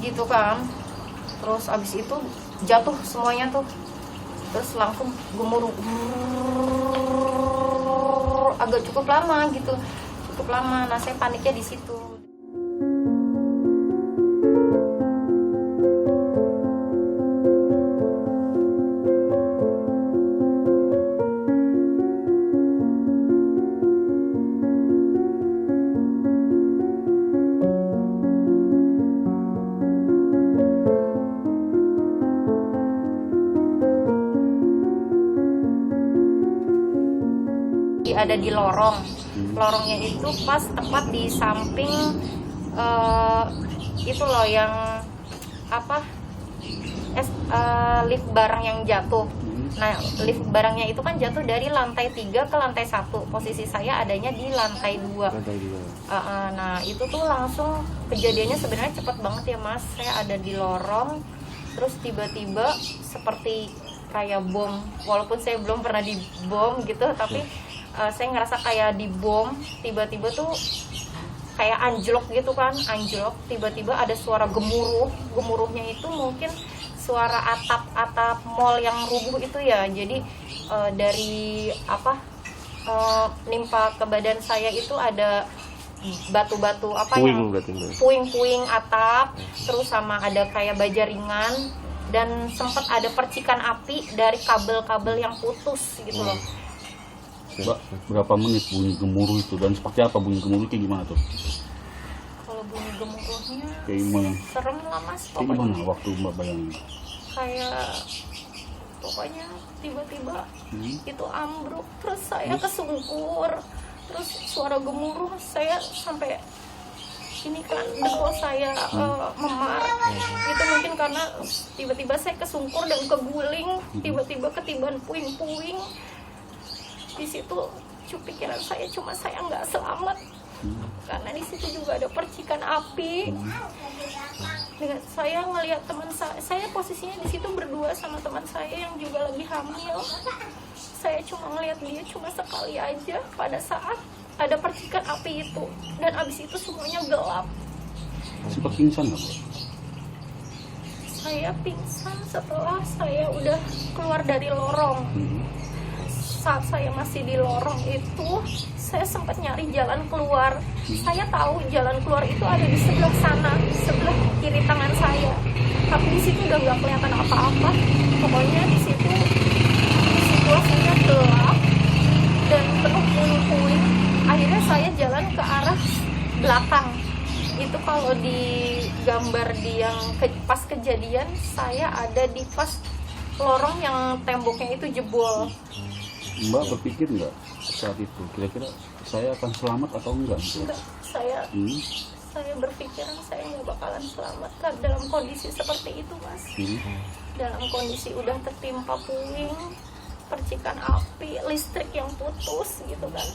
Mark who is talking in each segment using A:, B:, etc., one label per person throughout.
A: gitu kan. Terus abis itu jatuh semuanya tuh. Terus langsung gemuruh agak cukup lama gitu. Cukup lama. Nah, saya paniknya di situ. Ada di lorongnya itu pas tepat di samping itu loh yang apa lift barang yang jatuh. Nah, lift barangnya itu kan jatuh dari lantai 3 ke lantai 1. Posisi saya adanya di lantai 2. Nah, itu tuh langsung kejadiannya sebenarnya cepat banget ya Mas. Saya ada di lorong, terus tiba-tiba seperti kayak bom. Walaupun saya belum pernah dibom gitu, tapi saya ngerasa kayak dibom. Tiba-tiba tuh kayak anjlok gitu kan, anjlok. Tiba-tiba ada suara gemuruhnya itu mungkin suara atap mall yang rubuh itu ya. Jadi dari nimpa ke badan saya itu ada batu-batu puing-puing atap, terus sama ada kayak baja ringan, dan sempat ada percikan api dari kabel-kabel yang putus gitu loh.
B: Mbak, berapa menit bunyi gemuruh itu dan seperti apa bunyi gemuruh kayak gimana tuh?
A: Kalau bunyi gemuruhnya
B: Kayak gimana?
A: serem lah Mas
B: Kayak
A: pokoknya.
B: gimana waktu Mbak bayangin?
A: Kayak pokoknya tiba-tiba itu ambruk, terus saya kesungkur, terus suara gemuruh, saya sampai ini kan dengkul saya memar. Itu mungkin karena tiba-tiba saya kesungkur dan keguling, tiba-tiba ketiban puing-puing. Di situ pikiran saya cuma saya nggak selamat, karena di situ juga ada percikan api. Dengan saya ngelihat teman saya posisinya di situ berdua sama teman saya yang juga lagi hamil. Saya cuma ngelihat dia cuma sekali aja pada saat ada percikan api itu, dan abis itu semuanya gelap.
B: Sempat pingsan nggak, Bu?
A: Saya pingsan setelah saya udah keluar dari lorong. Saat saya masih di lorong itu, saya sempat nyari jalan keluar. Saya tahu jalan keluar itu ada di sebelah sana, sebelah kiri tangan saya. Tapi di situ udah nggak kelihatan apa-apa. Pokoknya di situ situasinya gelap dan penuh puing-puing. Akhirnya saya jalan ke arah belakang. Itu kalau di gambar di yang pas kejadian, saya ada di pas lorong yang temboknya itu jebol.
B: Mbak berpikir nggak saat itu kira-kira saya akan selamat atau enggak?
A: Enggak, saya berpikiran saya nggak bakalan selamat kan dalam kondisi seperti itu Mas. Dalam kondisi udah tertimpa puing, percikan api, listrik yang putus gitu kan.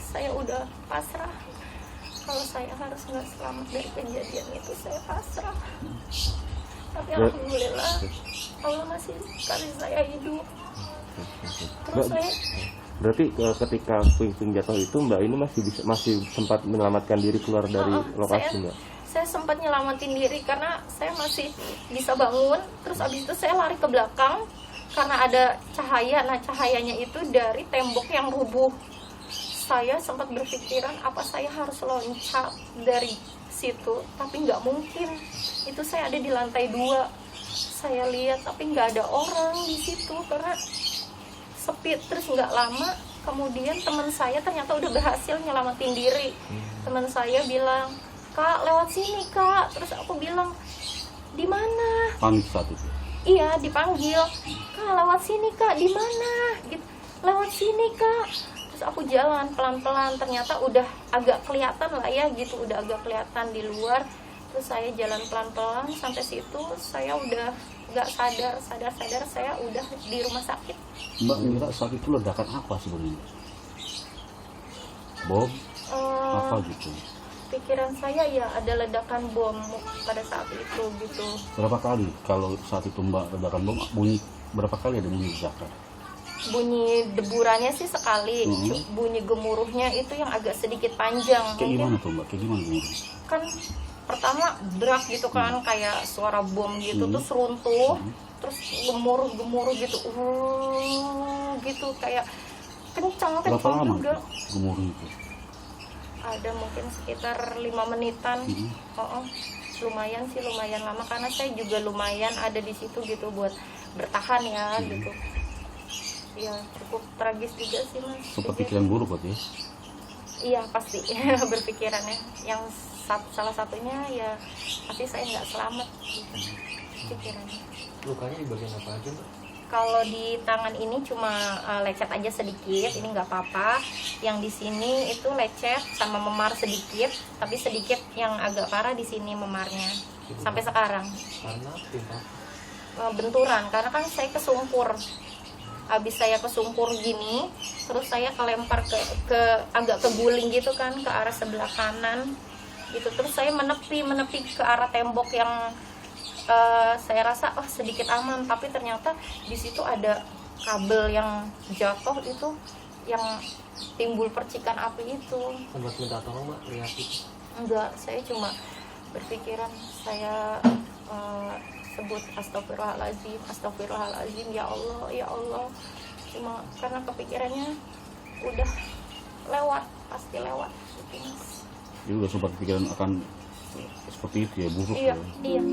A: Saya udah pasrah. Kalau saya harus nggak selamat dari kejadian itu, saya pasrah. Tapi alhamdulillah Allah masih kasih saya hidup. Terus
C: berarti ketika puing-puing jatuh itu Mbak ini masih sempat menyelamatkan diri keluar dari lokasi Mbak?
A: Saya sempat nyelamatin diri karena saya masih bisa bangun. Terus abis itu saya lari ke belakang karena ada cahaya. Nah, cahayanya itu dari tembok yang rubuh. Saya sempat berpikiran apa saya harus loncat dari situ, tapi nggak mungkin. Itu saya ada di lantai 2. Saya lihat tapi nggak ada orang di situ karena sepi. Terus nggak lama kemudian teman saya ternyata udah berhasil nyelamatin diri. Teman saya bilang, "Kak, lewat sini Kak." Terus aku bilang, "Di mana?"
B: Panik saat itu?
A: Iya, dipanggil, "Kak, lewat sini Kak, di mana?" Gitu. "Lewat sini Kak." Terus aku jalan pelan-pelan, ternyata udah agak kelihatan lah ya gitu, udah agak kelihatan di luar. Terus saya jalan pelan-pelan sampai situ, saya udah nggak sadar saya udah di rumah sakit.
B: Mbak ngira saat itu ledakan apa sebenarnya? Bom? Apa gitu?
A: Pikiran saya ya ada ledakan bom pada saat itu gitu.
B: Berapa kali kalau saat itu Mbak ledakan bom bunyi, berapa kali ada bunyi ledakan?
A: Bunyi deburannya sih sekali, bunyi gemuruhnya itu yang agak sedikit panjang.
B: Kayak gimana tuh Mbak? Kayak gimana gemuruhnya?
A: Kan pertama brak gitu kan, kayak suara bom gitu, terus runtuh, terus gemuruh gitu, gitu kayak kencang
B: Berapa lama
A: juga.
B: gemuruh itu?
A: Ada mungkin sekitar 5 menitan. Lumayan sih, lumayan lama karena saya juga lumayan ada di situ gitu buat bertahan ya gitu. Ya cukup tragis juga sih Mas.
B: Sempat pikiran buruk berarti ya?
A: Iya pasti berpikirannya. Yang salah satunya ya pasti saya nggak selamat gitu pikirannya.
D: Lukanya di bagian apa aja Mbak?
A: Kalau di tangan ini cuma lecet aja sedikit, ini nggak apa-apa. Yang di sini itu lecet sama memar sedikit, tapi sedikit yang agak parah di sini memarnya sampai sekarang.
D: Karena timpa
A: Benturan, karena kan saya kesungkur. Habis saya kesungkur gini, terus saya kelempar ke agak keguling gitu kan ke arah sebelah kanan. Gitu terus saya menepi ke arah tembok yang saya rasa sedikit aman, tapi ternyata di situ ada kabel yang jatuh itu yang timbul percikan api itu.
D: sempat minta tolong Mbak, reaksi.
A: Enggak, saya cuma berpikiran saya sebut astagfirullahaladzim, ya Allah. Cuma karena kepikirannya udah lewat, pasti lewat gitu Mas.
B: Jadi udah sempat pikiran akan seperti itu ya, buruk
A: Iya,
B: ya.
A: iya.